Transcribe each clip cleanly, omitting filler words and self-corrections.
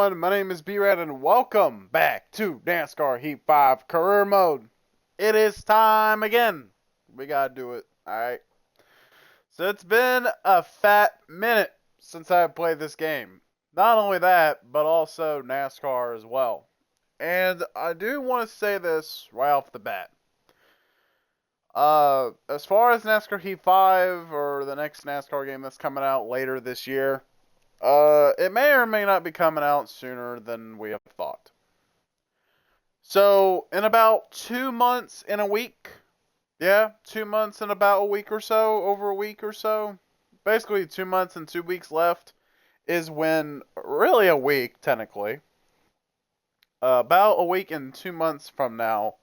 everyone? My name is B-rad and welcome back to NASCAR Heat 5 Career Mode. It is time again. We gotta do it, alright? So it's been a fat minute since I've played this game. Not only that, but also NASCAR as well. And I do want to say this right off the bat. As far as NASCAR Heat 5 or the next NASCAR game that's coming out later this year, it may or may not be coming out sooner than we have thought. So, in about 2 months and a week, 2 months and about a week or so, over a week or so, basically 2 months and 2 weeks left, is when, really a week, technically, about a week and 2 months from now,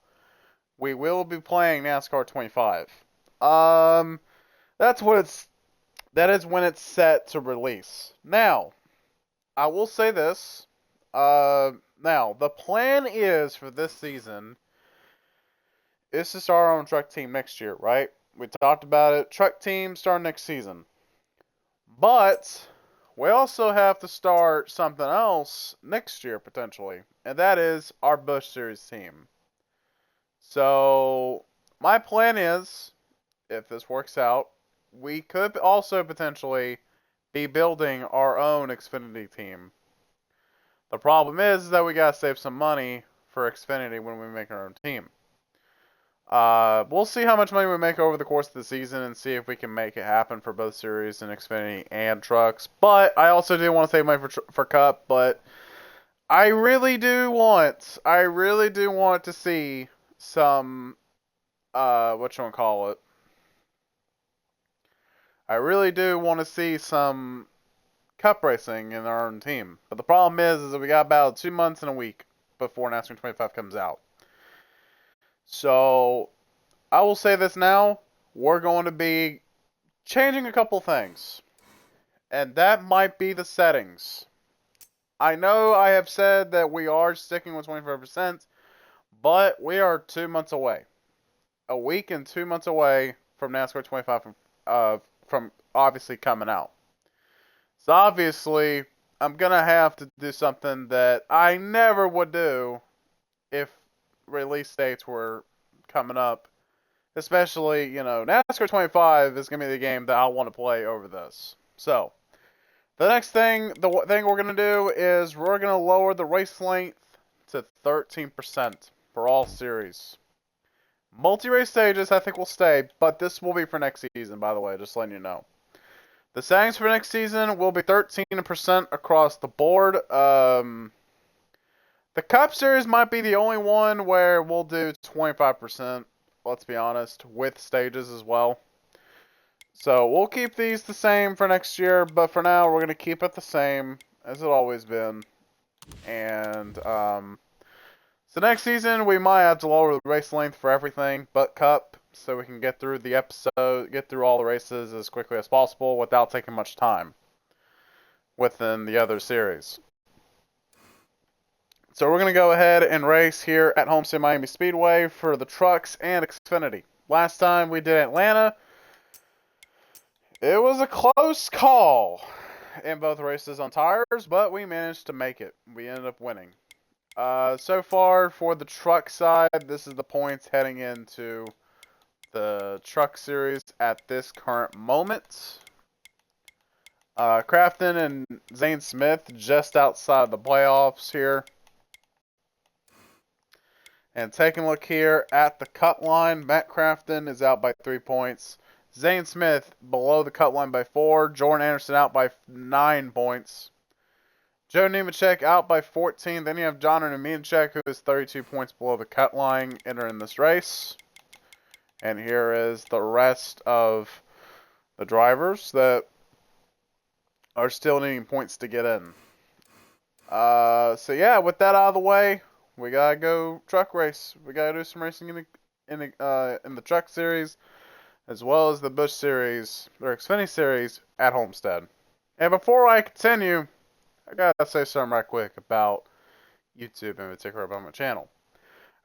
we will be playing NASCAR 25. Um, that's what that is when it's set to release. Now, I will say this. Now, the plan is for this season is to start our own truck team next year, right? We talked about it. Truck team start next season. But we also have to start something else next year, potentially. And that is our Busch Series team. So, my plan is, if this works out, we could also potentially be building our own Xfinity team. The problem is that we gotta save some money for Xfinity when we make our own team. We'll see how much money we make over the course of the season and see if we can make it happen for both series and Xfinity and trucks. But I also do want to save money for Cup. But I really do want to see some whatchamacallit. I really do want to see some Cup racing in our own team. But the problem is that we got about 2 months and a week before NASCAR 25 comes out. So, I will say this now. We're going to be changing a couple things. And that might be the settings. I know I have said that we are sticking with 25%, but we are 2 months away. A week and 2 months away from NASCAR 25 from obviously coming out. So obviously, I'm going to have to do something that I never would do if release dates were coming up. Especially, NASCAR 25 is going to be the game that I want to play over this. So, the thing we're going to do is we're going to lower the race length to 13% for all series. Multi-race stages, I think, will stay, but this will be for next season, by the way, just letting you know. The settings for next season will be 13% across the board. The Cup Series might be the only one where we'll do 25%, let's be honest, with stages as well. So we'll keep these the same for next year, but for now we're going to keep it the same as it always been. And so next season we might have to lower the race length for everything but Cup, so we can get through the episode, get through all the races as quickly as possible without taking much time within the other series. So we're going to go ahead and race here at Homestead-Miami Speedway for the trucks and Xfinity. Last time we did Atlanta, it was a close call in both races on tires, but we managed to make it. We ended up winning. So far for the truck side, this is the points heading into the Truck Series at this current moment. Crafton and Zane Smith just outside the playoffs here. And taking a look here at the cut line, Matt Crafton is out by 3 points. Zane Smith below the cut line by 4. Jordan Anderson out by 9 points. Joe Nemechek out by 14. Then you have John Nemechek, who is 32 points below the cut line, entering this race. And here is the rest of the drivers that are still needing points to get in. So yeah, with that out of the way, we gotta go truck race. We gotta do some racing in the Truck Series, as well as the Busch Series or Xfinity Series at Homestead. And before I continue, I gotta say something right quick about YouTube, in particular about my channel.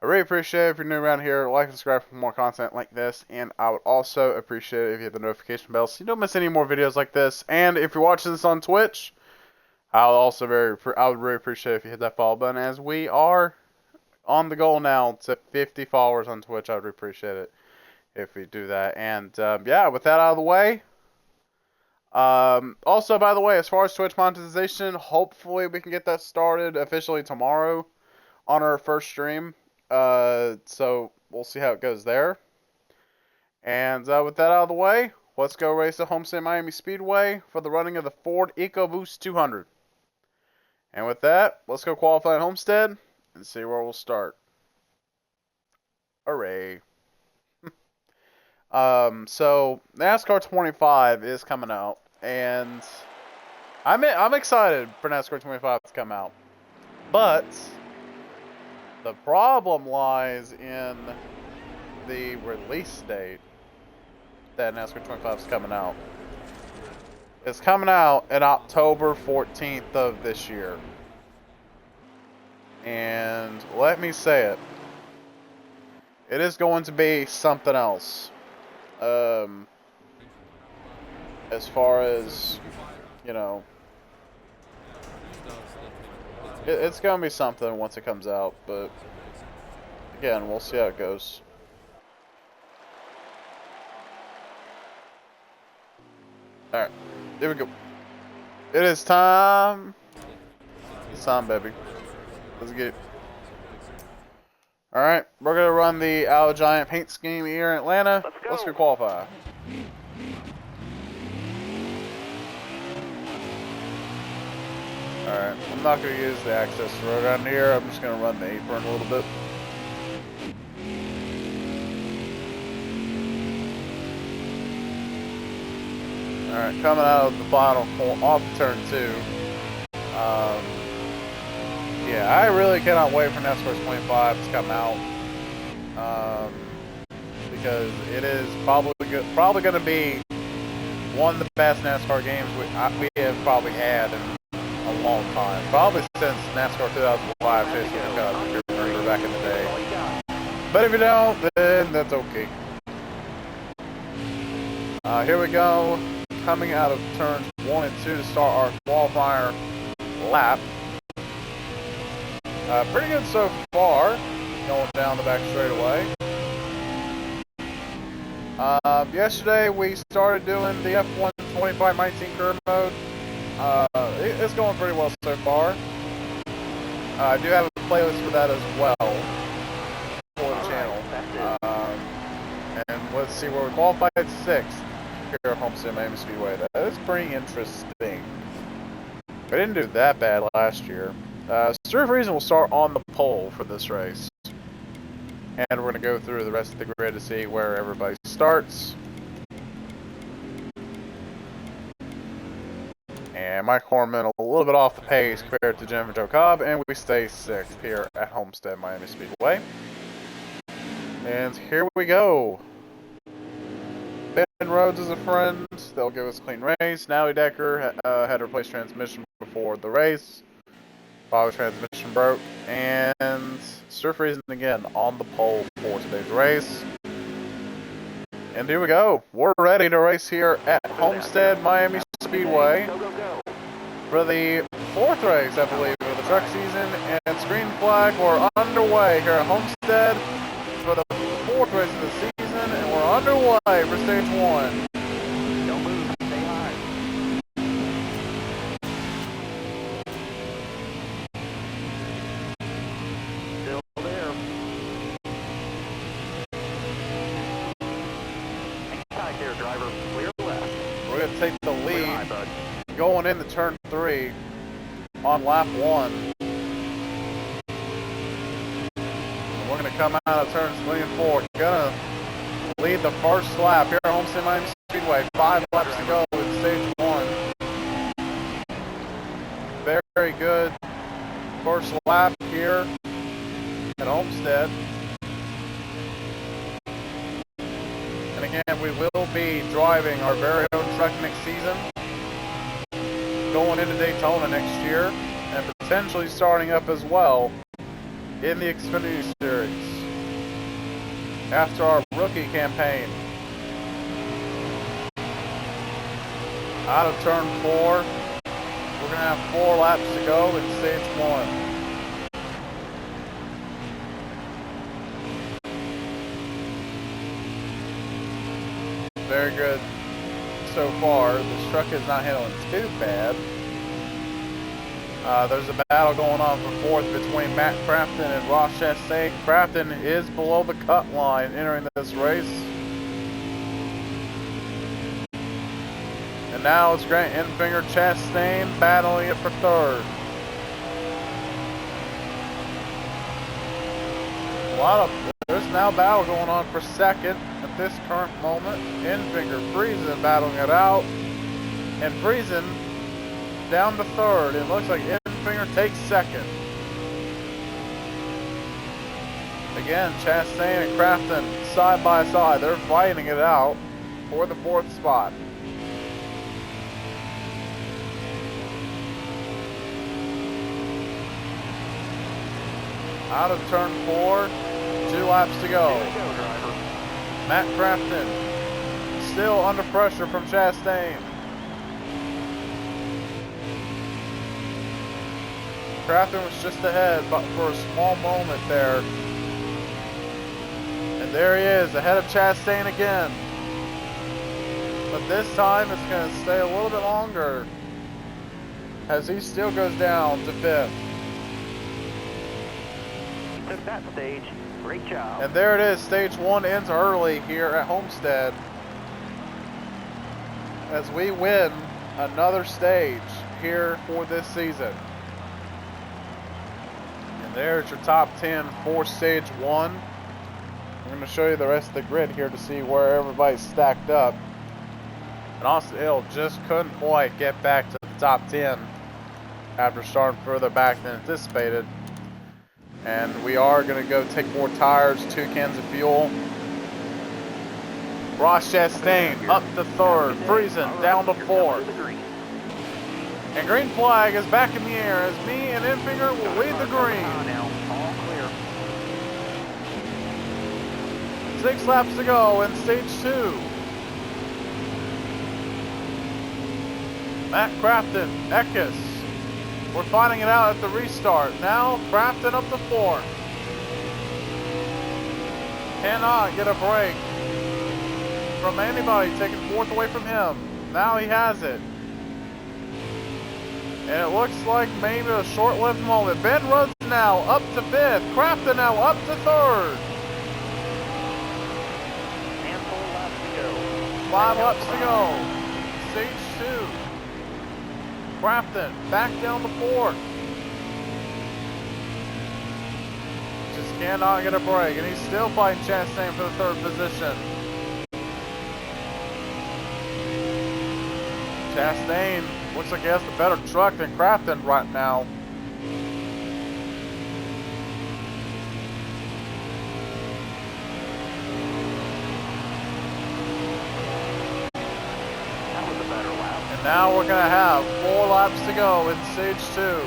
I really appreciate it if you're new around here, like and subscribe for more content like this, and I would also appreciate it if you hit the notification bell so you don't miss any more videos like this. And if you're watching this on Twitch, I would really appreciate if you hit that follow button, as we are on the goal now to 50 followers on Twitch. I would appreciate it if we do that. And yeah, with that out of the way. Also, by the way, as far as Twitch monetization, hopefully we can get that started officially tomorrow on our first stream. So we'll see how it goes there. And with that out of the way, let's go race at Homestead-Miami Speedway for the running of the Ford EcoBoost 200. And with that, let's go qualify at Homestead and see where we'll start. Hooray. So NASCAR 25 is coming out, and I'm excited for NASCAR 25 to come out. But the problem lies in the release date that NASCAR 25 is coming out. It's coming out in October 14th of this year. And let me say it. It is going to be something else. As far as, you know, it's going to be something once it comes out. But, again, we'll see how it goes. Alright, here we go. It is time. It's time, baby. Let's get it. Alright, we're going to run the Owl Giant paint scheme here in Atlanta. Let's go qualify. Alright, I'm not going to use the access road down here. I'm just going to run the apron a little bit. Alright, coming out of the final off turn 2. Yeah, I really cannot wait for NASCAR 25 to come out. Because it is probably going to be one of the best NASCAR games we have probably had in a long time. Probably since NASCAR 2005 Chase Cup, if you remember back in the day. But if you don't, then that's okay. Here we go. Coming out of turns 1 and 2 to start our qualifier lap. Pretty good so far, going down the back straightaway. Yesterday we started doing the F1 2519 curve mode. It's going pretty well so far. I do have a playlist for that as well for the channel. And let's see where we qualified 6th here at Homestead-Miami Speedway. That is pretty interesting. We didn't do that bad last year. Surf Reason will start on the pole for this race. And we're going to go through the rest of the grid to see where everybody starts. And Mike Horman a little bit off the pace compared to Jennifer Joe Cobb, and we stay 6th here at Homestead-Miami Speedway. And here we go. Ben Rhodes is a friend. They'll give us a clean race. Natalie Decker had to replace transmission before the race. Power transmission broke. And Surf Reason again on the pole for today's race. And here we go. We're ready to race here at Homestead-Miami Speedway for the 4th race, I believe, of the truck season. And screen flag, we're underway here at Homestead for the 4th race of the season. And we're underway for stage 1. Don't move, stay high. Still there. Hang tight there, driver. Clear left. We're going to take the lead going into turn 3 on lap 1. And we're going to come out of turns 3 and 4. Gonna lead the first lap here at Homestead-Miami Speedway. 5 laps to go in stage 1. Very good first lap here at Homestead. And again, we will be driving our very own truck next season, going into Daytona next year, and potentially starting up as well in the Xfinity Series after our rookie campaign. Out of turn 4, We're going to have 4 laps to go in stage 1. Very good so far. This truck is not handling too bad. There's a battle going on for 4th between Matt Crafton and Ross Chastain. Crafton is below the cut line entering this race. And now it's Grant Enfinger Chastain battling it for 3rd. There's now battle going on for 2nd at this current moment. Enfinger, Friesen battling it out. And Friesen down to 3rd. It looks like Enfinger takes 2nd. Again, Chastain and Crafton side by side. They're fighting it out for the 4th spot. Out of turn 4, 2 laps to go. Matt Crafton still under pressure from Chastain. Crafton was just ahead, but for a small moment there. And there he is, ahead of Chastain again. But this time it's going to stay a little bit longer, as he still goes down to 5th. Took that stage. Great job. And there it is, stage 1 ends early here at Homestead, as we win another stage here for this season. And there's your top 10 for stage 1. I'm going to show you the rest of the grid here to see where everybody's stacked up. And Austin Hill just couldn't quite get back to the top 10 after starting further back than anticipated. And we are going to go take more tires, 2 cans of fuel. Ross Chastain up to 3rd, Friesen down to 4th. And green flag is back in the air as me and Enfinger will lead the green. 6 laps to go in stage 2. Matt Crafton, Eckes. We're finding it out at the restart. Now Crafton up to 4th. Cannot get a break from anybody taking 4th away from him. Now he has it. And it looks like maybe a short-lived moment. Ben Rhodes now up to 5th. Crafton now up to 3rd. And 4 laps to go. 5 laps to go. Stage 2. Crafton back down to 4th. Just cannot get a break, and he's still fighting Chastain for the 3rd position. Chastain looks like he has the better truck than Crafton right now. Now we're going to have 4 laps to go in stage 2.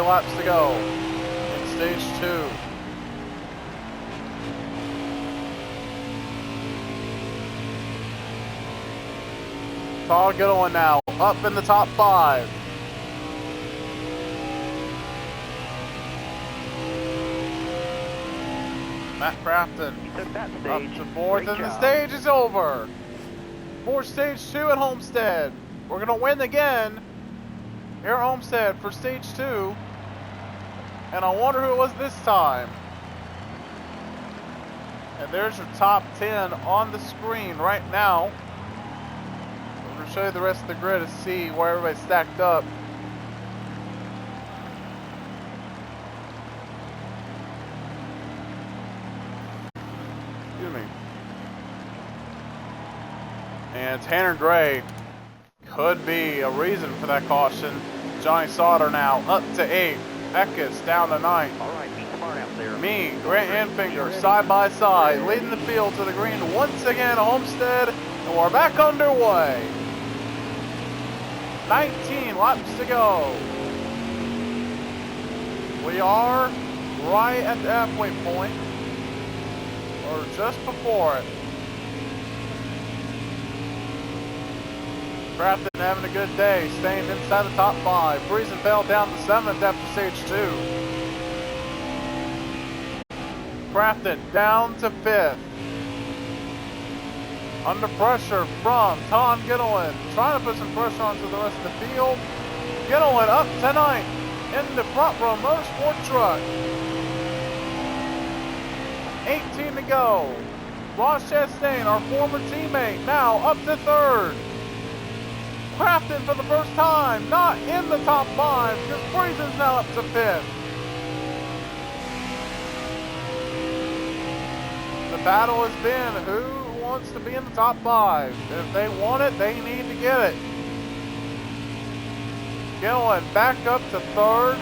Laps to go in stage 2. Paul Goodwin now up in the top 5. Matt Crafton up to 4th, and the stage is over for stage 2 at Homestead. We're going to win again here at Homestead for stage 2. And I wonder who it was this time. And there's your top 10 on the screen right now. We're going to show you the rest of the grid to see where everybody's stacked up. Excuse me. And Tanner Gray could be a reason for that caution. Johnny Sauter now up to 8th. Eckes down to 9th. All right, be smart out there. Me, Grant Enfinger, side by side, leading the field to the green once again, Homestead, and we're back underway. 19 laps to go. We are right at the halfway point, or just before it. Crafton having a good day, staying inside the top 5. Friesenfeld down to 7th after stage 2. Crafton down to 5th. Under pressure from Tom Gittleman, trying to put some pressure onto the rest of the field. Gittleman up to 9th in the front row motorsport truck. 18 to go. Ross Chastain, our former teammate, now up to 3rd. Crafton for the first time, not in the top 5, because Friesen's now up to 5th. The battle has been who wants to be in the top 5. If they want it, they need to get it. Gillen back up to 3rd,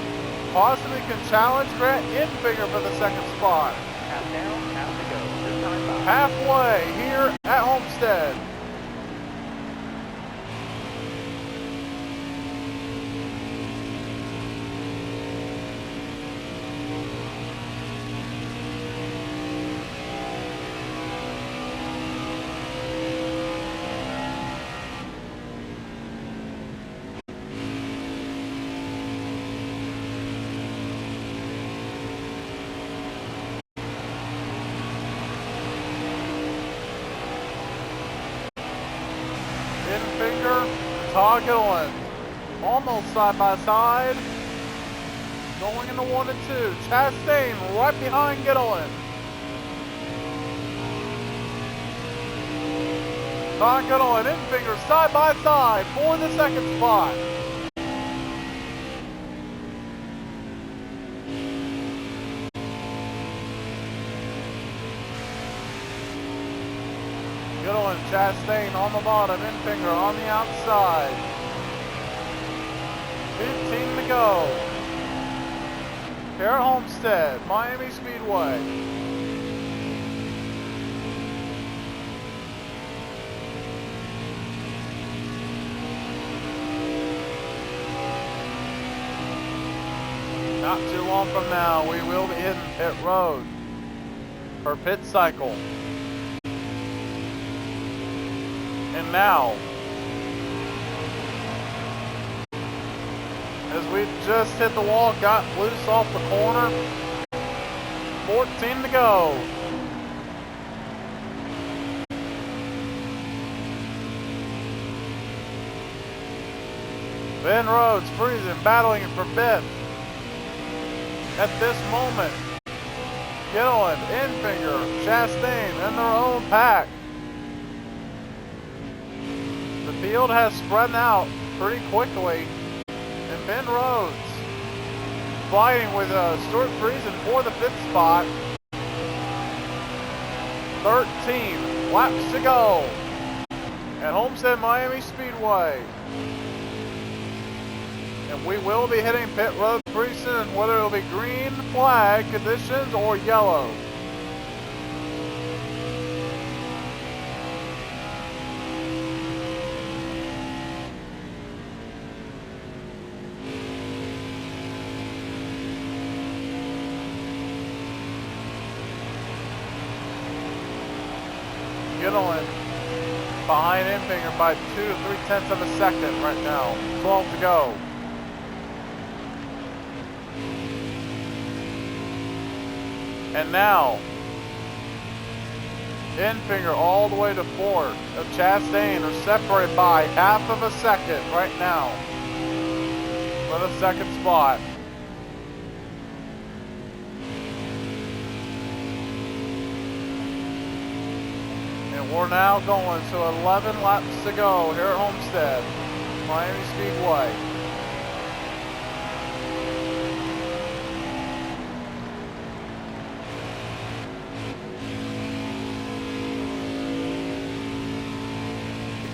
possibly can challenge Grant Enfinger for the 2nd spot. Half down, half to go. This time by. Halfway here at Homestead. Enfinger, Todd Gillen, almost side by side, going into 1 and 2. Chastain right behind Gillen. Todd Gillen, Enfinger side by side for the 2nd spot. Gillen, Chastain on the bottom, Enfinger on the outside. 15 to go. Here at Homestead, Miami Speedway. Not too long from now, we will be hitting pit road for pit cycle. And now, as we just hit the wall, got loose off the corner, 14 to go. Ben Rhodes freezing, battling for 5th. At this moment, Gillen, Enfinger, Chastain in their own pack. The field has spread out pretty quickly, and Ben Rhodes fighting with Stuart Friesen for the 5th spot. 13 laps to go at Homestead-Miami Speedway. And we will be hitting pit road pretty soon, whether it'll be green flag conditions or yellow. Gittleman behind Enfinger by 2 to 3/10 of a second right now. 12 to go. And now, Enfinger all the way to 4th. Chastain are separated by half of a second right now for the 2nd spot. And we're now going to 11 laps to go here at Homestead, Miami Speedway.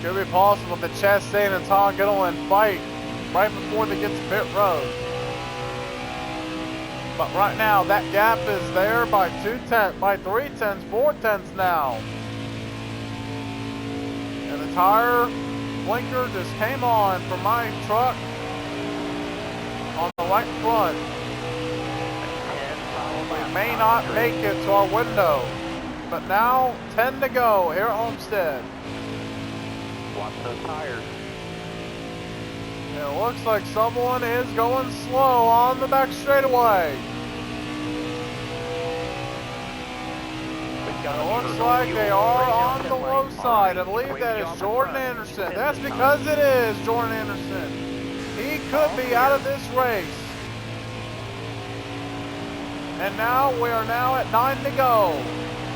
Could be possible that Chastain and Tom Gilliland fight right before they get to pit road. But right now, that gap is there by 2/10, by 3/10, 4/10 now. And the tire blinker just came on for my truck on the right front. We may not make it to our window, but now 10 to go here at Homestead. Watch those tires. It looks like someone is going slow on the back straightaway. It looks like they are on the low side. I believe that is Jordan Anderson. That's because it is Jordan Anderson. He could be out of this race. And now we are now at 9 to go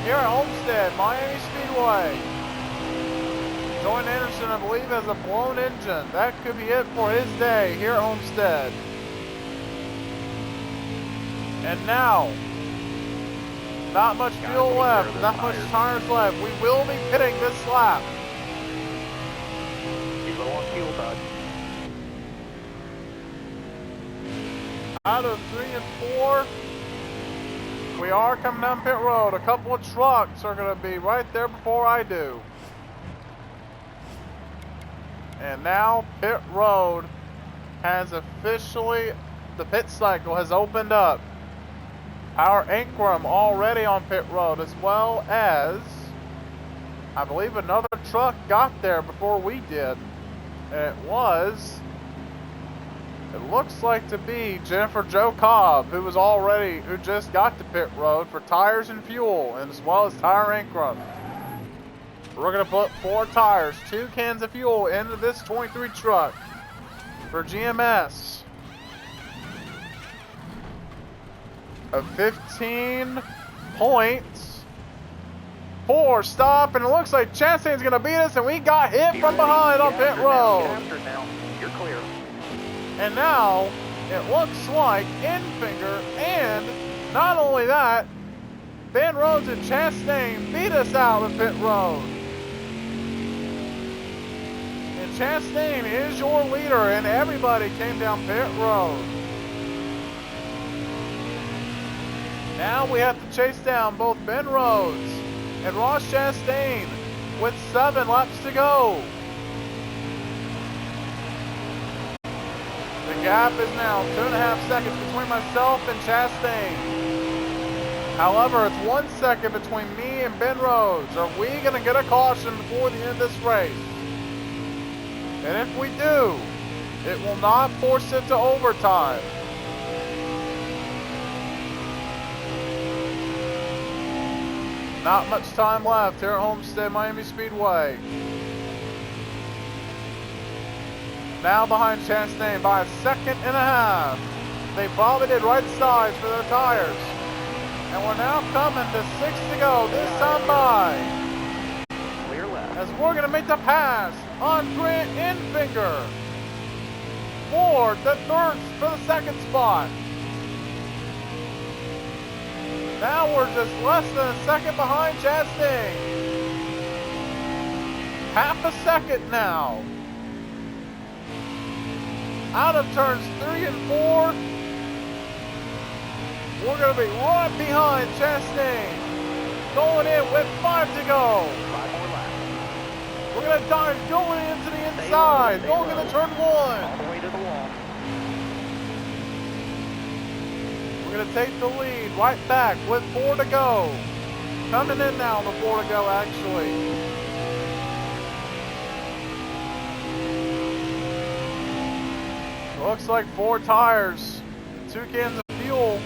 here at Homestead, Miami Speedway. Jordan Anderson, I believe, has a blown engine. That could be it for his day here at Homestead. And now, not much fuel left, not much tires left. We will be pitting this lap. He's low on fuel, bud. Out of 3 and 4, we are coming down pit road. A couple of trucks are going to be right there before I do. And now pit road has officially, the pit cycle has opened up. Our Ankrum already on pit road, as well as, I believe another truck got there before we did. And it looks like to be Jennifer Jo Cobb, who just got to pit road for tires and fuel, and as well as tire Ankrum. We're going to put 4 tires, 2 cans of fuel into this 23 truck for GMS of 15 points. 4 stop, and it looks like Chastain's going to beat us, and we got hit from behind on pit road. Now. You're clear. And now it looks like Infinger, and not only that, Ben Rhodes and Chastain beat us out of pit road. And Chastain is your leader, and everybody came down pit road. Now we have to chase down both Ben Rhodes and Ross Chastain with 7 laps to go. The gap is now 2.5 seconds between myself and Chastain. However, it's 1 second between me and Ben Rhodes. Are we going to get a caution before the end of this race? And if we do, it will not force it to overtime. Not much time left here at Homestead Miami Speedway. Now behind Chastain by 1.5 seconds. They probably did right sides for their tires. And we're now coming to 6 to go, this time by. Clear left. As we're going to make the pass on Grant Infinger for the second spot. Now we're just less than 1 second behind Chastain. 1/2 second now. Out of turns 3 and 4. We're going to be right behind Chastain. Going in with 5 to go. 5 more laps. We're going to dive going into the inside. Going into turn 1. All the way to the wall. We're going to take the lead right back with 4 to go. Coming in now with 4 to go, actually. Looks like 4 tires, 2 cans of fuel.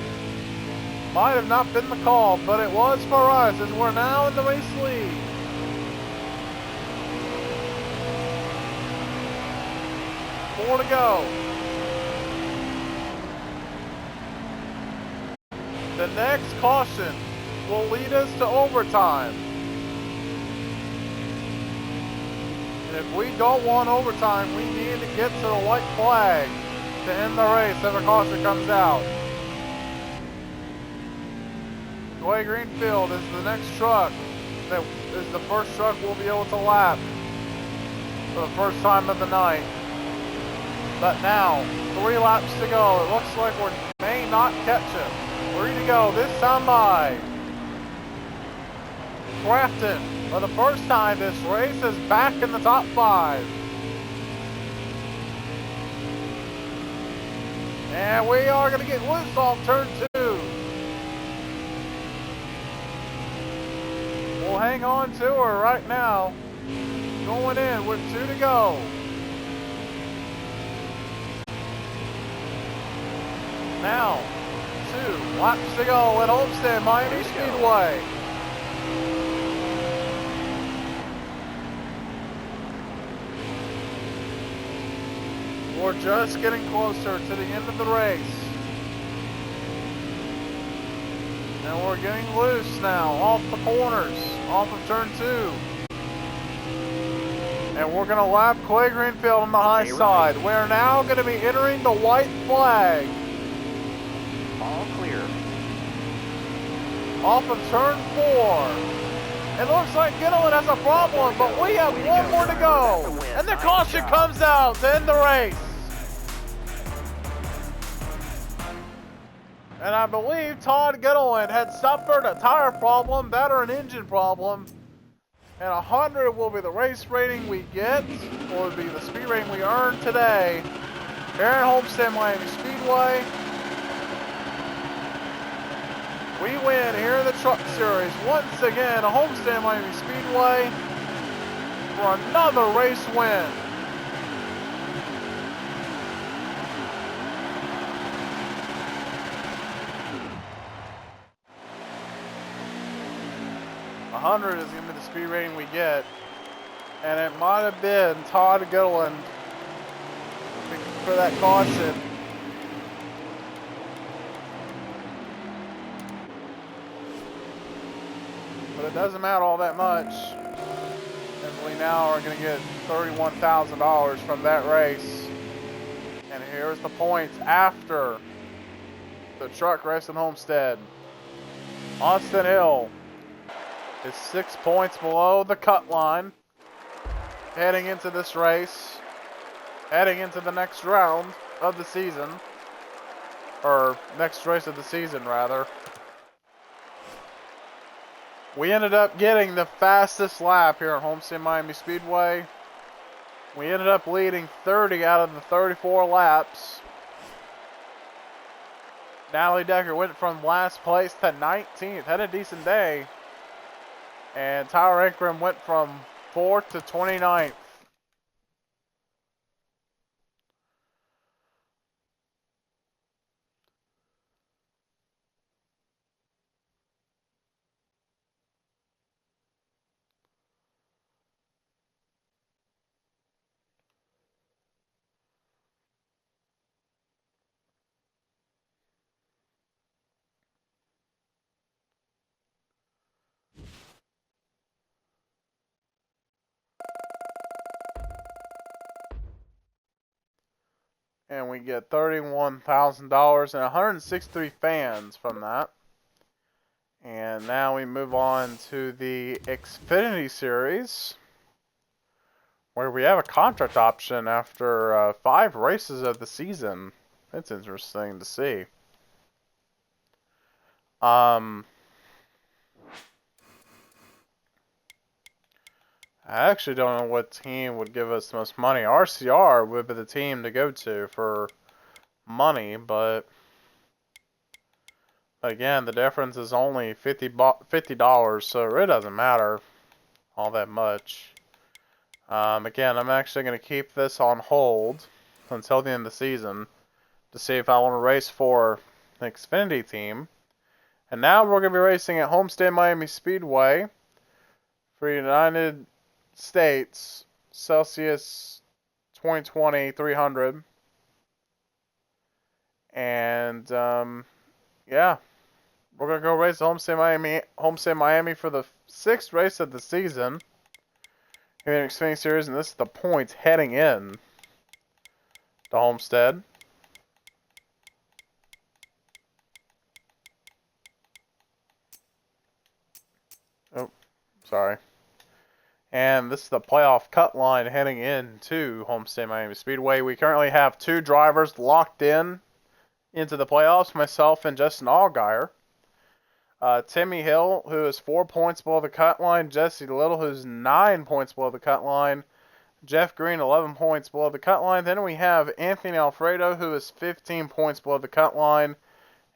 Might have not been the call, but it was for us as we're now in the race lead. Four to go. The next caution will lead us to overtime. And if we don't want overtime, we need to get to the white flag to end the race if a caution comes out. Dwayne Greenfield is the next truck. That is the first truck we'll be able to lap. for the first time of the night. But now, 3 laps to go. It looks like we may not catch him. 3 to go, this time by Crafton. For the first time, this race is back in the top 5. And we are going to get loose off turn 2. We'll hang on to her right now. Going in with 2 to go. Now, 2 laps to go at Homestead-Miami Speedway. We're just getting closer to the end of the race. And we're getting loose now, off the corners, off of turn 2. And we're going to lap Clay Greenfield on the high side. We're now going to be entering the white flag. All clear. Off of turn 4. It looks like Gittleman has a problem, but we have one more to go. And the caution comes out to end the race. And I believe Todd Gittleman had suffered a tire problem, that or an engine problem. And 100 will be the race rating we get, or will be the speed rating we earn today here at Homestead-Miami Speedway. We win here in the Truck Series once again at Homestead-Miami Speedway for another race win. A 100 is going to be the speed rating we get, and it might have been Todd Gilliland for that caution. But it doesn't matter all that much, as we now are going to get $31,000 from that race. And here's the points after the truck race in Homestead. Austin Hill is 6 points below the cut line heading into this race, heading into the next round of the season, or next race of the season rather. We ended up getting the fastest lap here at Homestead-Miami Speedway. We ended up leading 30 out of the 34 laps. Natalie Decker went from last place to 19th, had a decent day. And Tyler Ankrum went from 4th to 29th. And we get $31,000 and 163 fans from that. And now we move on to the Xfinity Series, where we have a contract option after 5 races of the season. That's interesting to see. I actually don't know what team would give us the most money. RCR would be the team to go to for money, but again, the difference is only $50, so it really doesn't matter all that much. Again, I'm actually going to keep this on hold until the end of the season to see if I want to race for the Xfinity team. And now we're going to be racing at Homestead-Miami Speedway for United States Celsius 2020 300. And yeah, we're gonna go race Homestead-Miami for the 6th race of the season here in the Xfinity Series, and this is the points heading in to Homestead. Oh, sorry. And this is the playoff cut line heading into Homestead-Miami Speedway. We currently have 2 drivers locked in into the playoffs, myself and Justin Allgaier. Timmy Hill, who is 4 points below the cut line. Jesse Little, who's 9 points below the cut line. Jeff Green, 11 points below the cut line. Then we have Anthony Alfredo, who is 15 points below the cut line.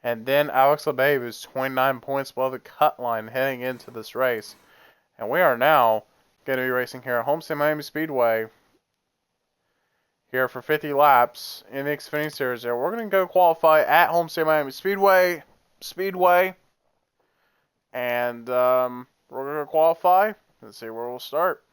And then Alex LeBay, who's 29 points below the cut line heading into this race. And we are now going to be racing here at Homestead-Miami Speedway here for 50 laps in the Xfinity Series. We're going to go qualify at Homestead-Miami Speedway. And we're going to qualify. Let's see where we'll start.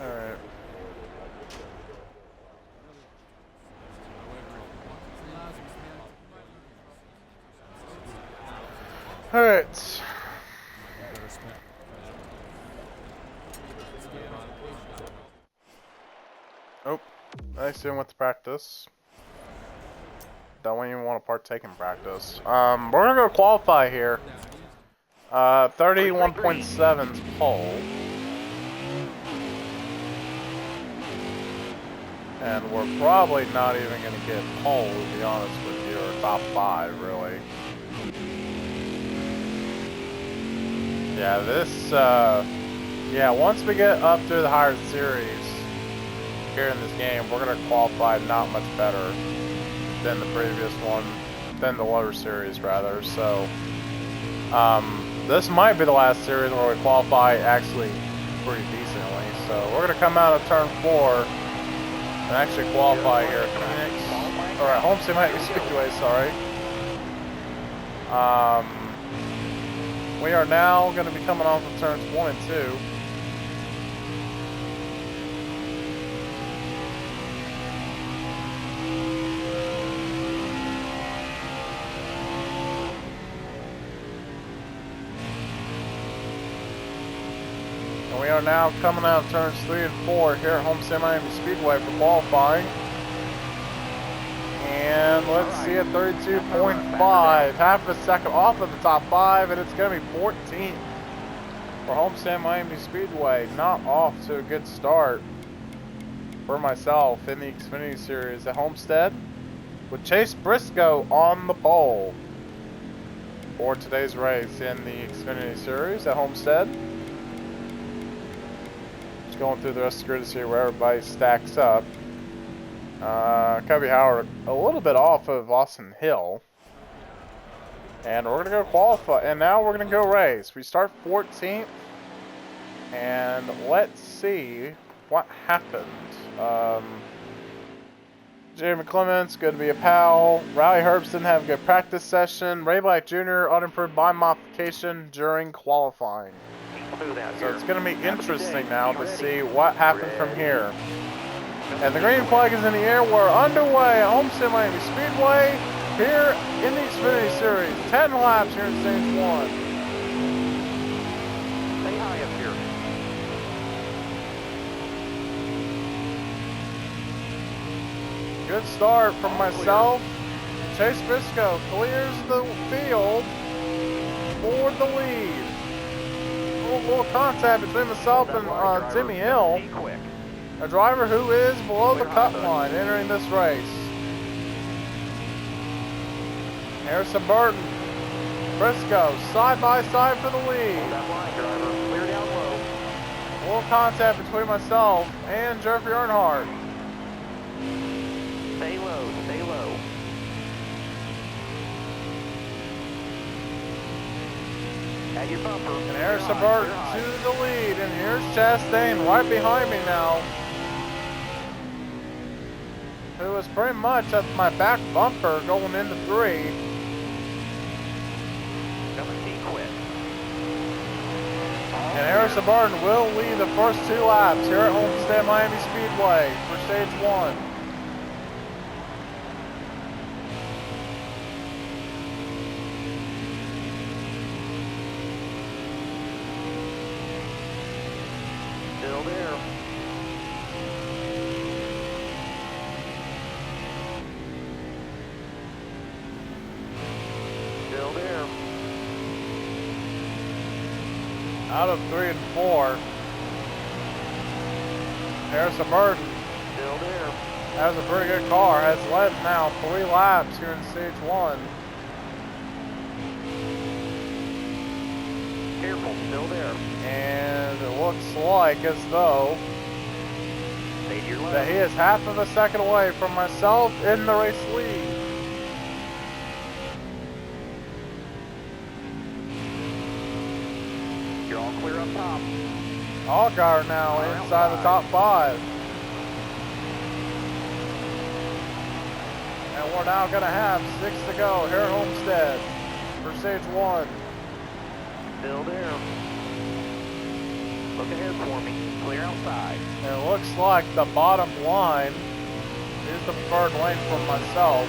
Alright. Alright. Oh, I assume with the practice. Don't even want to partake in practice. We're gonna go qualify here. 31.7's pole. And we're probably not even going to get pole, to be honest with you, or top 5, really. Yeah, once we get up through the higher series here in this game, we're going to qualify not much better than the previous one, than the lower series, rather. So, this might be the last series where we qualify actually pretty decently. So, we're going to come out of turn 4. And actually qualify here at Phoenix, or at Homestead-Miami Speedway, sorry. We are now going to be coming off of turns 1 and 2. We are now coming out of turns 3 and 4 here at Homestead-Miami Speedway for qualifying. And let's see at 32.5, half a second off of the top 5, and it's going to be 14th for Homestead-Miami Speedway. Not off to a good start for myself in the Xfinity Series at Homestead, with Chase Briscoe on the pole for today's race in the Xfinity Series at Homestead. Going through the rest of the grid to see where everybody stacks up. Cubby Howard a little bit off of Austin Hill. And we're going to go qualify. And now we're going to go race. We start 14th. And let's see what happened. Jeremy Clements, good to be a pal. Riley Herbst didn't have a good practice session. Ray Black Jr. unimproved by modification during qualifying. So it's going to be interesting now to see what happened from here. And the green flag is in the air. We're underway at Homestead-Miami Speedway here in the Xfinity Series. 10 laps here in stage 1. Stay high up here. Good start from myself. Chase Briscoe clears the field for the lead. A little contact between myself and Timmy Hill, a driver who is below the cut line entering this race. Harrison Burton, Briscoe, side by side for the lead. A little contact between myself and Jeffrey Earnhardt. Stay low, stay low. At your bumper. And Harrison Burton to the lead. And here's Chastain right behind me now, who was pretty much at my back bumper going into 3. And Harrison Burton will lead the first 2 laps here at Homestead-Miami Speedway for stage 1. Still there. Still there. Out of 3 and 4. Harrison Burton Still there. has a pretty good car. Has led now 3 laps here in stage 1. Careful. Still there. And it looks like as though Stay to your that left. he is half of a second away from myself in the race lead. You're all clear up top. Allgaier now inside the top 5. And we're now going to have 6 to go here at Homestead for stage 1. Still there. Look ahead for me. Clear outside. And it looks like the bottom line is the preferred lane for myself,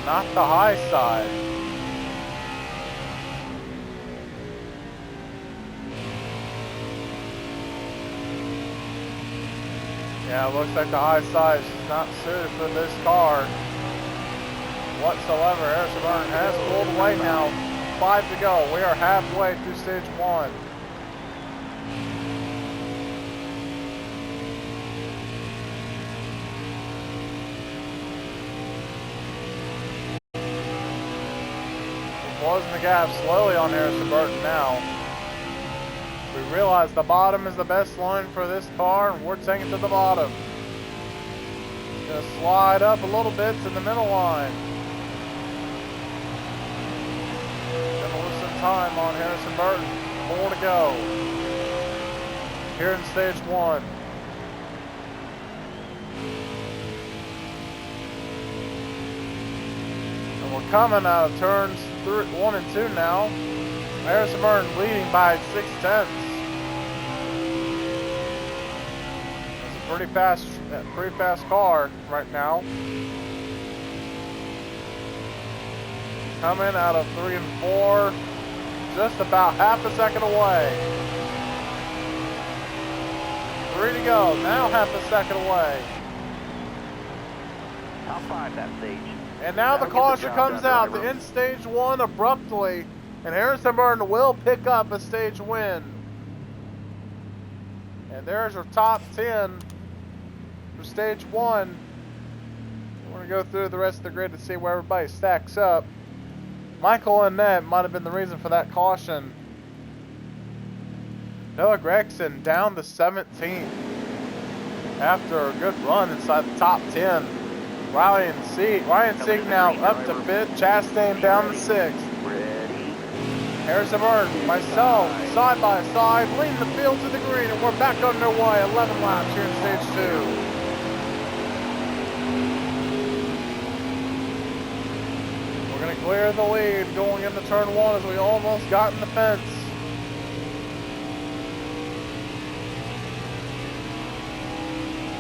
not the high side. Yeah, it looks like the high side is not suited for this car whatsoever. Harrison Burton has pulled away now. 5 to go. We are halfway through stage 1. We're closing the gap slowly on Harrison Burton now. We realize the bottom is the best line for this car, and we're taking it to the bottom. Gonna slide up a little bit to the middle line. Gonna lose some time on Harrison Burton. 4 to go here in stage 1. And we're coming out of turns 1 and 2 now. Harrison Burton leading by 6/10. It's a pretty fast car right now. Coming out of 3 and 4, just about half a second away. 3 to go, now half a second away. Top 5 that stage. And now the That'll get the caution job comes done, out driver. to end stage 1 abruptly, and Harrison Burton will pick up a stage win. And there's our top 10 for stage 1. We're going to go through the rest of the grid to see where everybody stacks up. Michael Annette might have been the reason for that caution. Noah Gregson down to 17th after a good run inside the top 10. Ryan Sieg now up to 5th. Chastain down to 6th. Ready. Harrison Burton, myself, side by side, leading the field to the green, and we're back underway. 11 laps here in stage 2. We're going to clear the lead going into turn 1 as we almost got in the fence.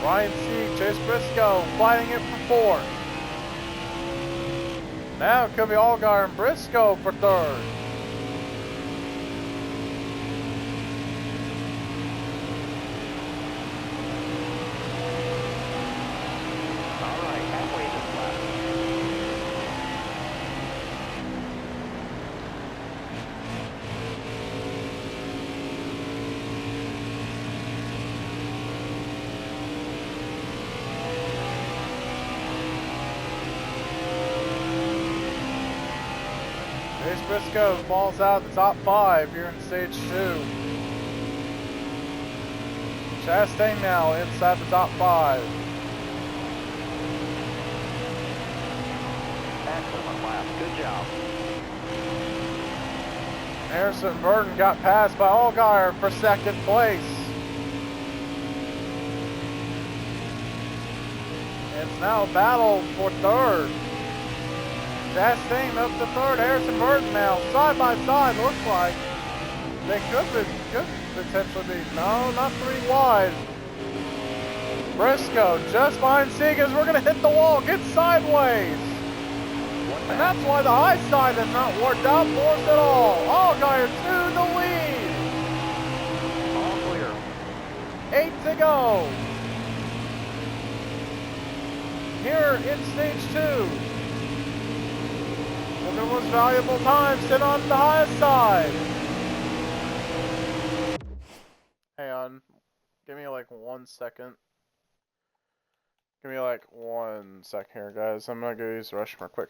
Ryan Sieg, Chase Briscoe fighting it for 4th. Now it could be Allgaier and Briscoe for 3rd. All right, halfway this lap. Chase Briscoe falls out the top 5 here in stage 2. Chastain now inside the top 5. Excellent lap. Good job. Harrison Burton got passed by Allgaier for 2nd place. It's now a battle for 3rd. Chastain up to 3rd. Harrison Burton now side by side, looks like. They could potentially be. No, not 3 wide. Briscoe just behind Seegers. We're going to hit the wall. Get sideways. And that's why the high side has not worked out for us at all. Allgaier to the lead. All clear. 8 to go. Here in stage 2. Look at what's valuable time. Sit on the high side. Hang on. Give me like 1 second. Give me like 1 sec here, guys. I'm gonna go use the restroom real quick.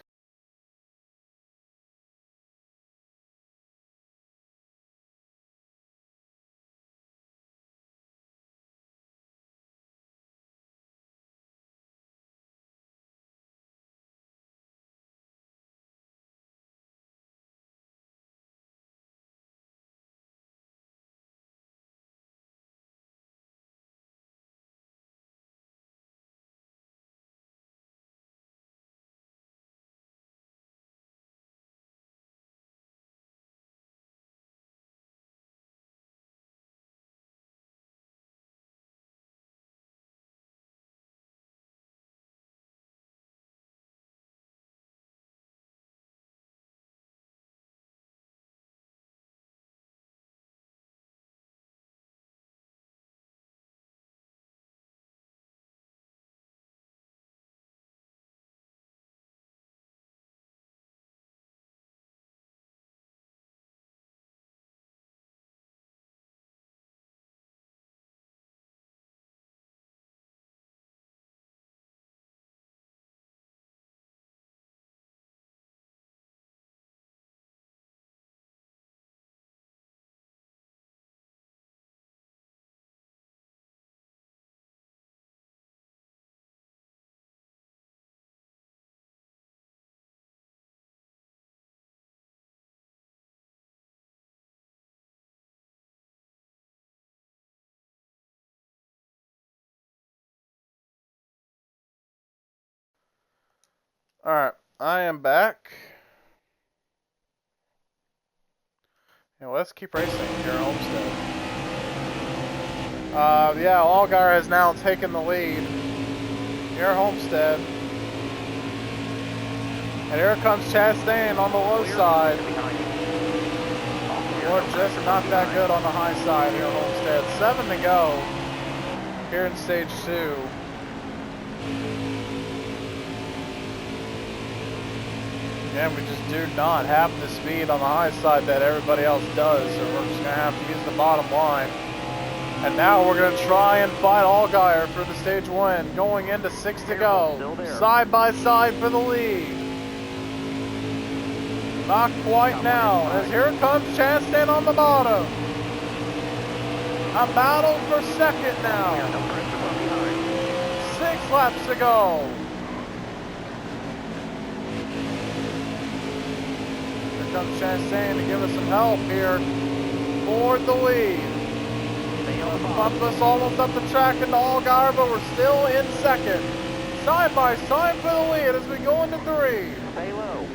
Alright, I am back. And let's keep racing here at Homestead. Yeah, Allgaier has now taken the lead here at Homestead. And here comes Chastain on the low side. Or just not that good on the high side here at Homestead. 7 to go here in stage 2. Again, we just do not have the speed on the high side that everybody else does, so we're just going to have to use the bottom line. And now we're going to try and fight Allgaier for the stage win, going into 6 to go. Side by side for the lead. Not quite now, as here comes Chastain on the bottom. A battle for second now. 6 laps to go. Here comes Chastain to give us some help here for the lead. Bump us almost up the track into Allgaier, but we're still in second. Side by side for the lead as we go into 3. Stay low.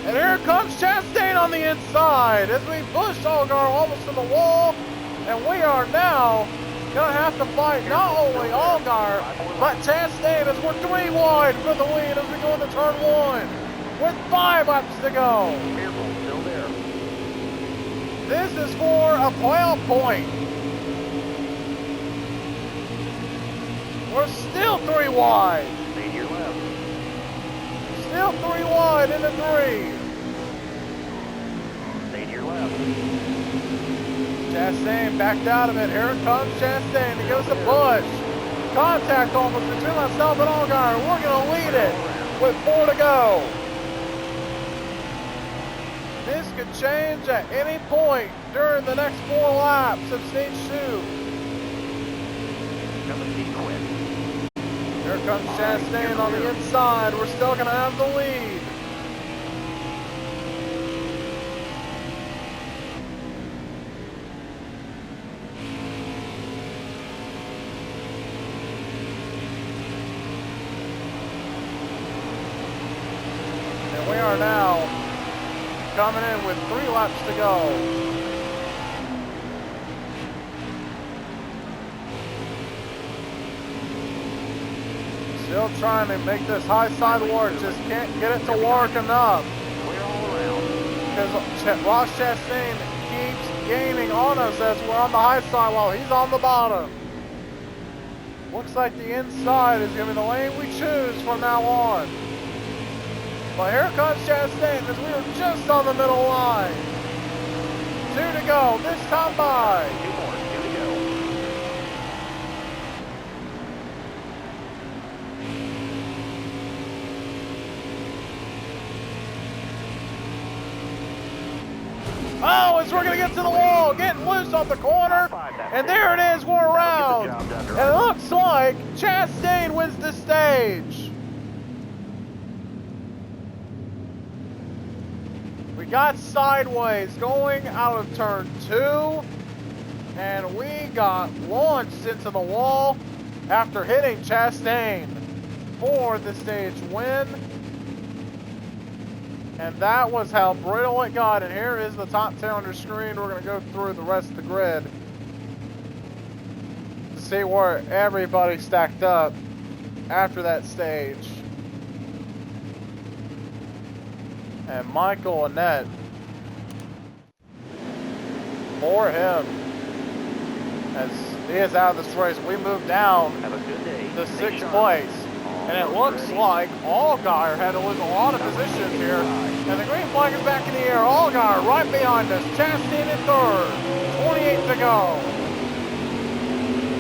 And here comes Chastain on the inside as we push Allgaier almost to the wall. And we are now going to have to fight not only Allgaier, but Chastain as we're 3 wide for the lead as we go into turn 1 with 5 laps to go. Careful, still there. This is for a playoff point. We're still 3 wide. Stay to your left. Still 3 wide into 3. Stay to your left. Chastain backed out of it. Here comes Chastain to give us a push. Contact almost between myself and Allgaier. We're going to lead it with 4 to go. This could change at any point during the next 4 laps of stage 2. Here comes Chastain on the inside. We're still going to have the lead. And we are now coming in with 3 laps to go. Still trying to make this high side work. Just can't get it to work enough. Clear all around. Because Ross Chastain keeps gaining on us as we're on the high side while he's on the bottom. Looks like the inside is going to be the lane we choose from now on. But here comes Chastain as we were just on the middle line. 2 to go, this time by. 2 more, 2 to go. Oh, as we're going to get to the wall, getting loose on the corner. And there it is, we're around. And it looks like Chastain wins the stage. We got sideways going out of turn 2. And we got launched into the wall after hitting Chastain for the stage win. And that was how brittle it got. And here is the top 10 on your screen. We're going to go through the rest of the grid to see where everybody stacked up after that stage. And Michael Annette, for him, as he is out of this race, we move down Have a good day. to Take 6th shot. place. And it looks Ready. like Allgaier had to lose a lot of positions here. And the green flag is back in the air. Allgaier right behind us. Chastain in 3rd. 28 to go.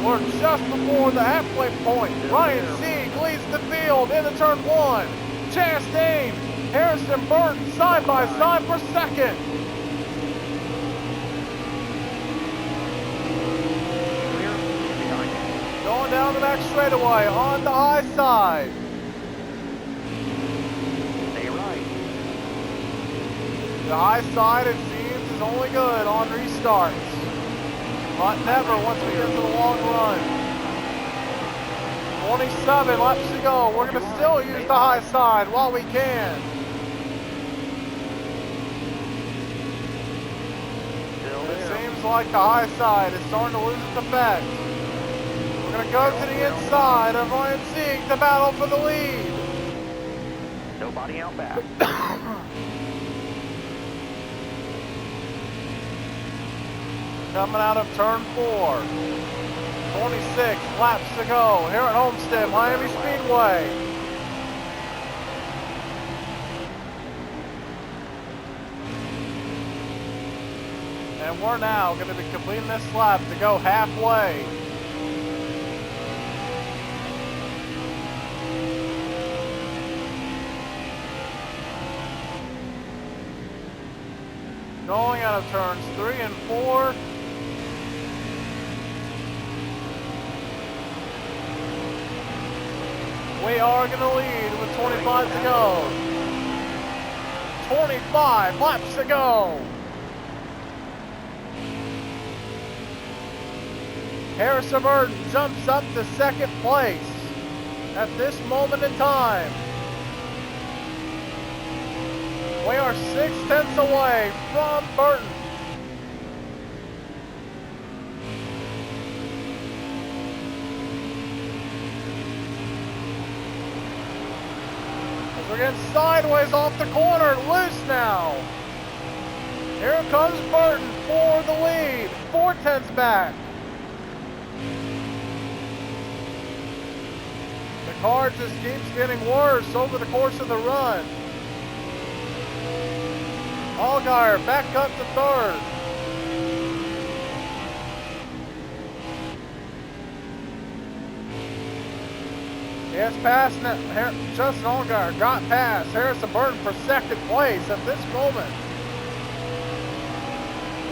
We're just before the halfway point. Ryan Sieg leads the field into turn 1. Chastain, Harrison Burton side by side for 2nd. Clear behind you. Going down the back straightaway on the high side. Stay right. The high side, it seems, is only good on restarts. But never once we get to the long run. 27 laps to go. We're going to still use the high side while we can. Still It there. seems like the high side is starting to lose its effect. We're going to go to the inside of Ryan Sieg to battle for the lead. Nobody out back. Coming out of turn 4. 26 laps to go here at Homestead-Miami Speedway. And we're now going to be completing this lap to go halfway. Going out of turns 3 and 4. We are going to lead with 25 to go. 25 laps to go. Harrison Burton jumps up to 2nd place at this moment in time. We are 6/10 away from Burton. We're getting sideways off the corner, loose now. Here comes Burton for the lead. 4/10 back. The car just keeps getting worse over the course of the run. Allgaier back up to 3rd. He has passed now. Justin Allgaier got past Harrison Burton for 2nd place at this moment.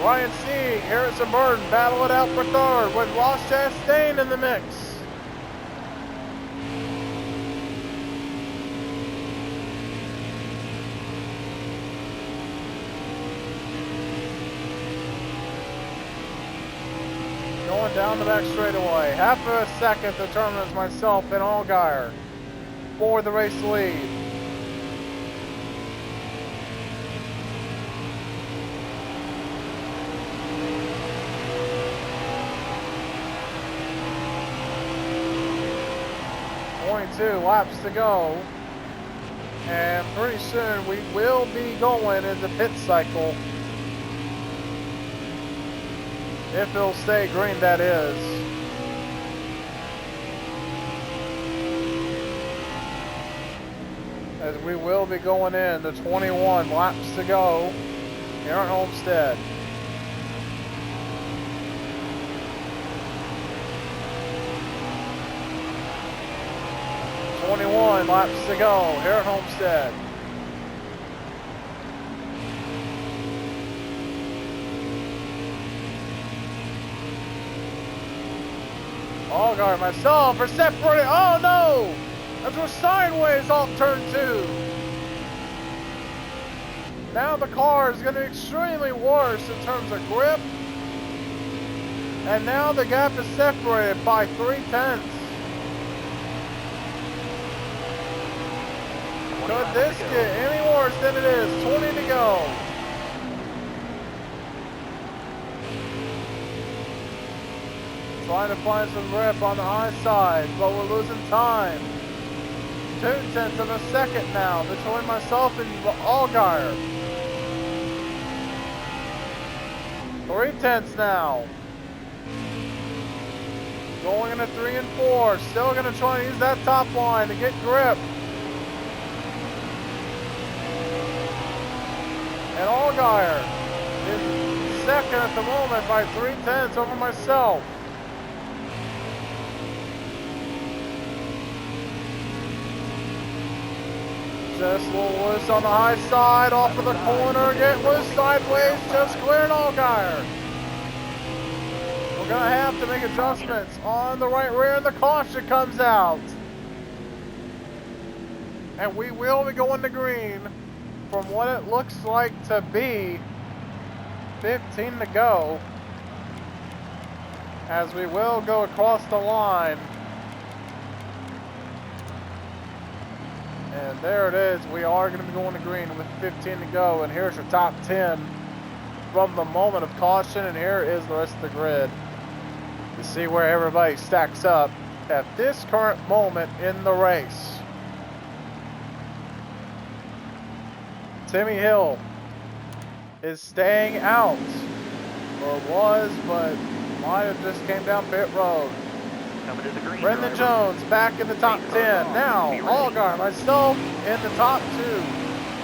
Ryan Sieg, Harrison Burton battle it out for 3rd with Ross Chastain in the mix. Going down the back straightaway. Half of a second determines myself and Allgaier for the race lead. 22 laps to go. And pretty soon we will be going into pit cycle. If it'll stay green, that is. As we will be going in to 21 laps to go here at Homestead. Laps to go here at Homestead. Allgaier, myself, are separated. Oh no! As we're sideways off turn 2. Now the car is going to be extremely worse in terms of grip. And now the gap is separated by 3/10. Could this get any worse than it is? 20 to go. Trying to find some grip on the high side, but we're losing time. 2/10 of a second now between myself and Allgaier. 3/10 now. Going into 3 and 4. Still going to try and use that top line to get grip. And Allgaier is second at the moment by 3/10 over myself. Just a little loose on the high side, off of the corner, get loose sideways, just clearing Allgaier. We're going to have to make adjustments on the right rear, and the caution comes out. And we will be going to green from what it looks like to be 15 to go, as we will go across the line. And there it is. We are going to be going to green with 15 to go. And here's your top 10 from the moment of caution. And here is the rest of the grid to see where everybody stacks up at this current moment in the race. Timmy Hill is staying out, or was, but might have just came down pit road. Coming to the green. Brendan Jones back in the top 10. Now, Allgaier, myself in the top 2.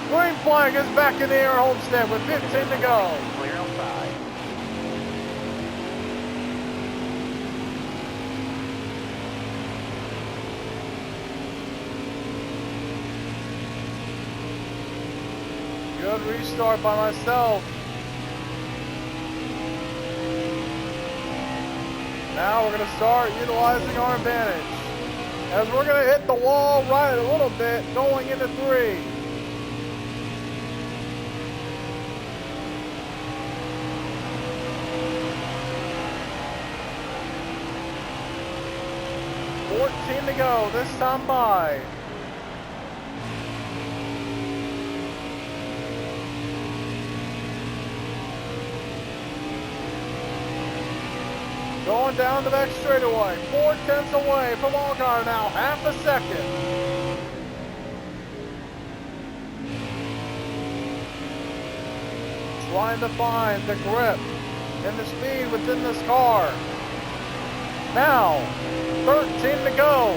Green flag is back in the air, Homestead, with 15 to go. Clear outside. Good restart by myself. Now we're going to start utilizing our advantage, as we're going to hit the wall right a little bit going into 3. To go this time by. Going down the back straightaway, 4/10 away from Allgaier now, half a second. Trying to find the grip and the speed within this car. Now, 13 to go.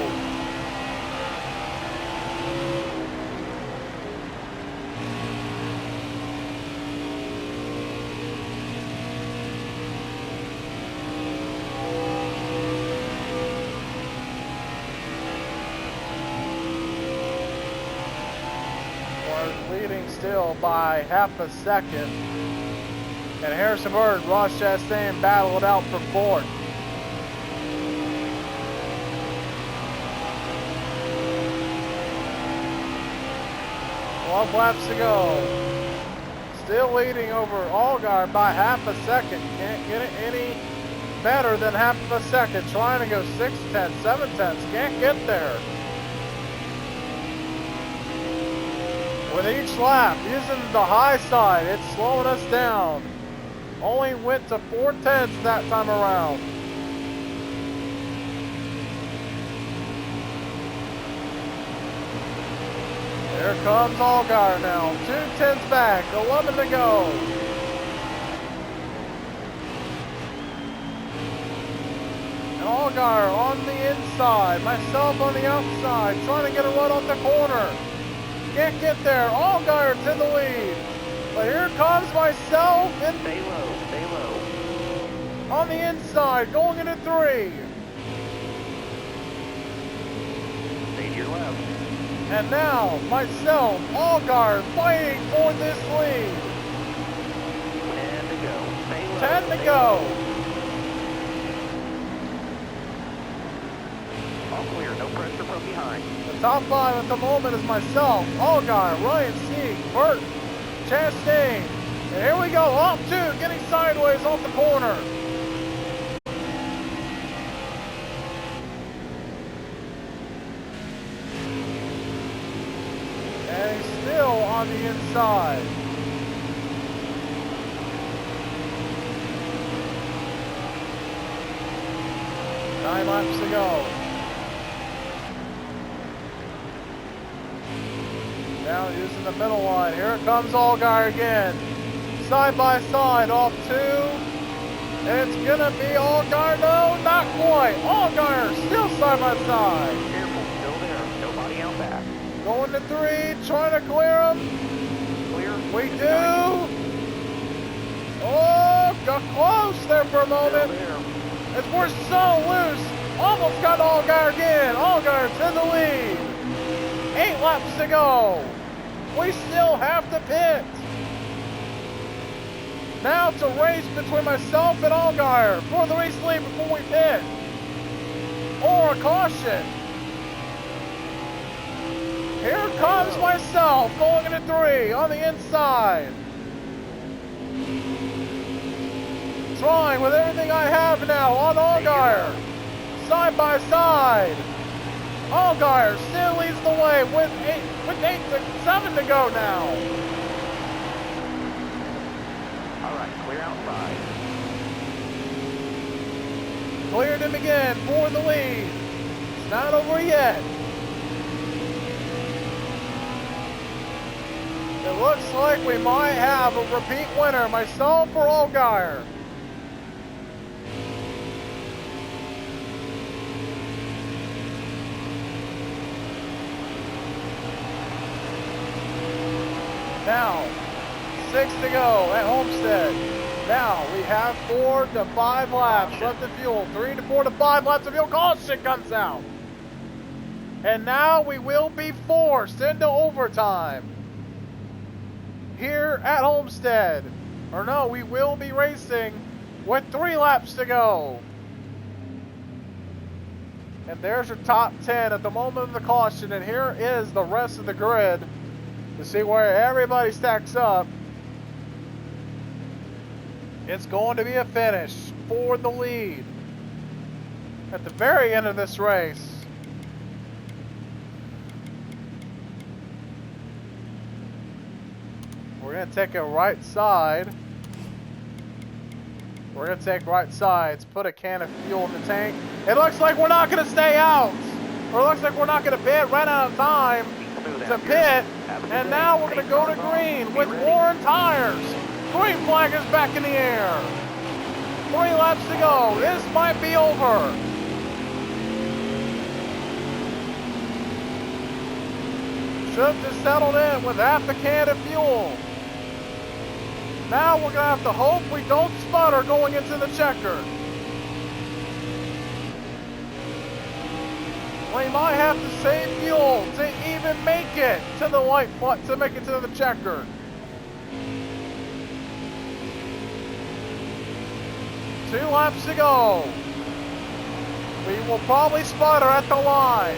We're leading still by half a second. And Harrison Bird and Ross Chastain battled out for 4th. 12 laps to go. Still leading over Allgaier by half a second. Can't get it any better than half of a second. Trying to go 6/10, 7/10. Can't get there. With each lap, using the high side, it's slowing us down. Only went to 4/10 that time around. Here comes Allgaier now. 2 tenths back. 11 to go. And Allgaier on the inside. Myself on the outside. Trying to get a run off the corner. Can't get there. Allgaier to the lead. But here comes myself and Stay low, stay low. on the inside, going into 3. Stay to your left. And now, myself, Allgaier, fighting for this lead. 10 to go. Stay low. 10 to stay go. low. All clear, no pressure from behind. The top 5 at the moment is myself, Allgaier, Ryan Sieg, Burton, Chastain. And here we go, off 2, getting sideways off the corner. And he's still on the inside. Nine laps to go. Now using the middle line. Here comes Allgaier again. Side by side, off 2. And it's gonna be Allgaier. No, not quite. Allgaier still side by side. Careful, still there. Nobody out back. Going to 3, trying to clear him. Clear. We do. Oh, got close there for a Still moment. there. As we're so loose. Almost got Allgaier again. Allgaier to the lead. 8 laps to go. We still have to pit. Now it's a race between myself and Allgaier for the race lead before we pit. Or a caution. Here comes myself going into 3 on the inside. Trying with everything I have now on Allgaier. Side by side. Allgaier still leads the way with 7 to go now. All right, clear outside. Cleared him again for the lead. It's not over yet. It looks like we might have a repeat winner, myself or Allgaier. Now, 6 to go at Homestead. Now we have 4 to 5 laps left of fuel. 3 to 4 to 5 laps of fuel. Caution comes out. And now we will be forced into overtime here at Homestead. Or no, we will be racing with 3 laps to go. And there's your top 10 at the moment of the caution. And here is the rest of the grid to see where everybody stacks up. It's going to be a finish for the lead at the very end of this race. We're going to take a right side. We're going to take right sides, put a can of fuel in the tank. It looks like we're not going to stay out. Or it looks like we're not going to pit, ran out of time to pit. And now we're going to go to green with Warren tires. Green flag is back in the air. 3 laps to go. This might be over. Should have settled in with half a can of fuel. Now we're going to have to hope we don't sputter going into the checker. We might have to save fuel to even make it to the white spot, to make it to the checker. Two laps to go. We will probably sputter at the line.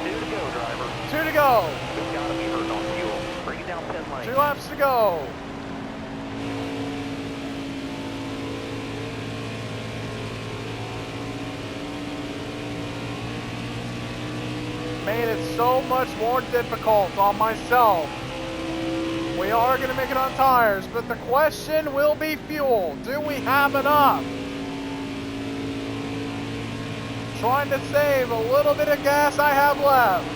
2 to go, driver. 2 to go. We've got to be hurting on fuel. Bring it down 10 lanes. 2 laps to go. Made it so much more difficult on myself. We are going to make it on tires, but the question will be fuel. Do we have enough? Trying to save a little bit of gas I have left.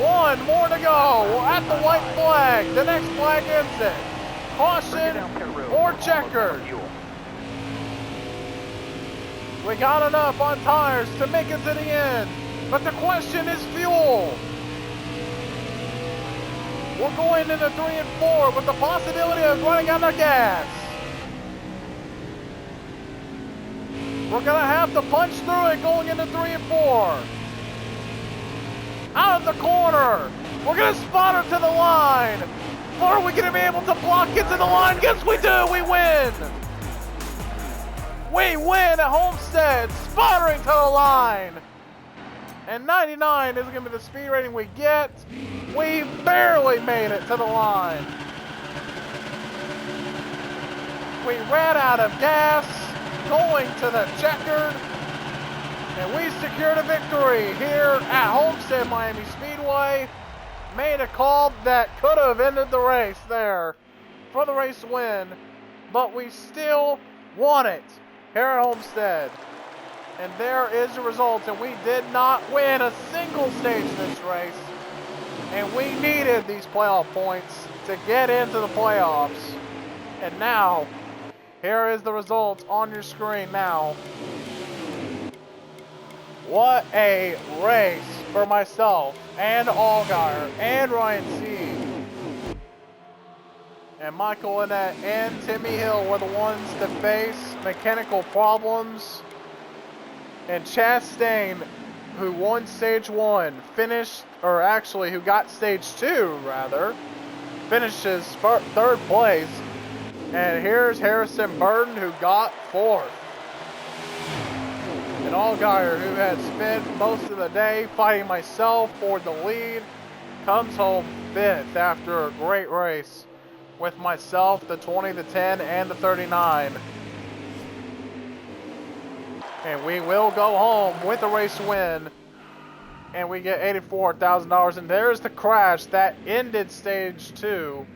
One more to go. We're at the white flag. The next flag ends it. Bring it Caution down pit road. or We're almost out checkered. of fuel. We got enough on tires to make it to the end. But the question is fuel. We're going into 3 and 4 with the possibility of running out of gas. We're going to have to punch through it going into 3 and 4. Out of the corner. We're going to spot her to the line. Are we going to be able to block it to the line? Yes, we do. We win. We win at Homestead, sputtering to the line. And 99 is going to be the speed rating we get. We barely made it to the line. We ran out of gas, going to the checkered, and we secured a victory here at Homestead-Miami Speedway. Made a call that could have ended the race there for the race win, but we still won it here at Homestead. And there is the result, and we did not win a single stage this race. And we needed these playoff points to get into the playoffs. And now, here is the result on your screen now. What a race for myself and Allgaier and Ryan C. And Michael Annette and Timmy Hill were the ones to face mechanical problems. And Chastain, who won stage 1, who got stage 2 rather, finishes 3rd place. And here's Harrison Burton, who got 4th. And Allgaier, who had spent most of the day fighting myself for the lead, comes home 5th after a great race with myself, the 20, the 10, and the 39. And we will go home with a race win. And we get $84,000. And there's the crash that ended stage 2.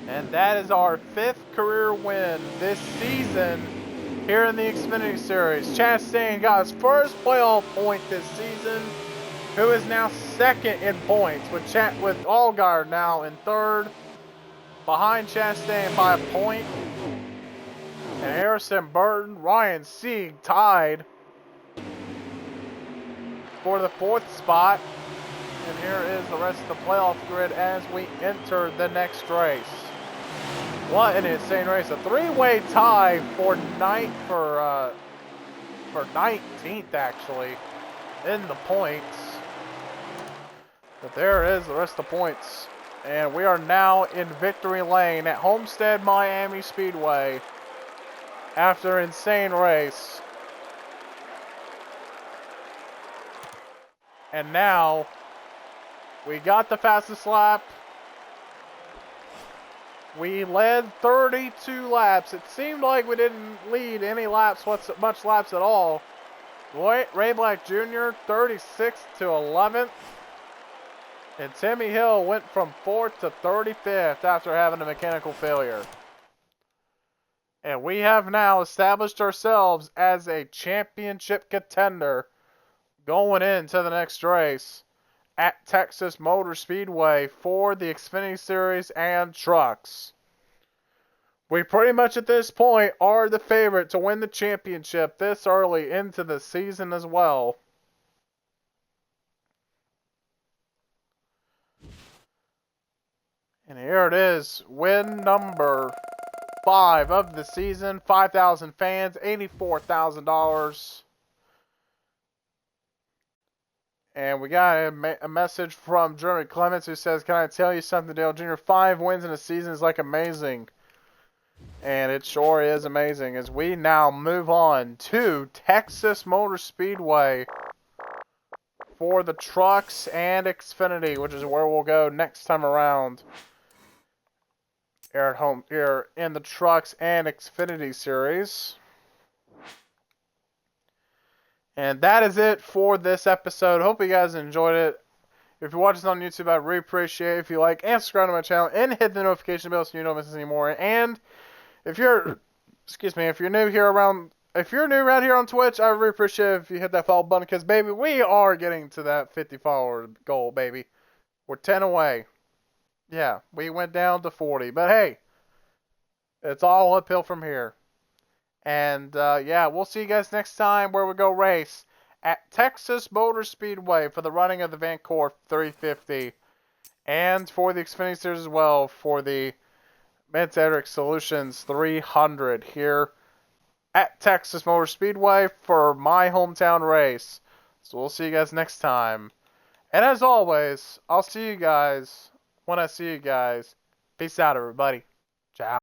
And that is our 5th career win this season here in the Xfinity Series. Chastain got his first playoff point this season, who is now 2nd in points, with Allgaier now in 3rd, behind Chastain by a point. And Harrison Burton, Ryan Sieg tied for the 4th spot. And here is the rest of the playoff grid as we enter the next race. What an insane race. A 3-way tie for 19th actually in the points. But there is the rest of the points. And we are now in victory lane at Homestead-Miami Speedway after an insane race. And now we got the fastest lap. We led 32 laps. It seemed like we didn't lead any laps, much laps at all. Ray Black Jr., 36th to 11th. And Timmy Hill went from 4th to 35th after having a mechanical failure. And we have now established ourselves as a championship contender going into the next race at Texas Motor Speedway for the Xfinity Series and trucks. We pretty much at this point are the favorite to win the championship this early into the season as well. And here it is, win number 5 of the season, 5,000 fans, $84,000. And we got a message from Jeremy Clements who says, "Can I tell you something, Dale Jr.? 5 wins in a season is like amazing." And it sure is amazing as we now move on to Texas Motor Speedway for the trucks and Xfinity, which is where we'll go next time around here in the trucks and Xfinity Series. And that is it for this episode. Hope you guys enjoyed it. If you're watching on YouTube, I'd really appreciate it if you like and subscribe to my channel and hit the notification bell so you don't miss any more. And if you're excuse me, if you're new around here on Twitch, I really appreciate if you hit that follow button, because baby, we are getting to that 50 follower goal, baby. We're 10 away. Yeah, we went down to 40, but hey, it's all uphill from here. And yeah, we'll see you guys next time where we go race at Texas Motor Speedway for the running of the Vancourt 350 and for the Xfinity Series as well for the Mid-Cedric Solutions 300 here at Texas Motor Speedway for my hometown race. So we'll see you guys next time. And as always, I'll see you guys when I see you guys. Peace out, everybody. Ciao.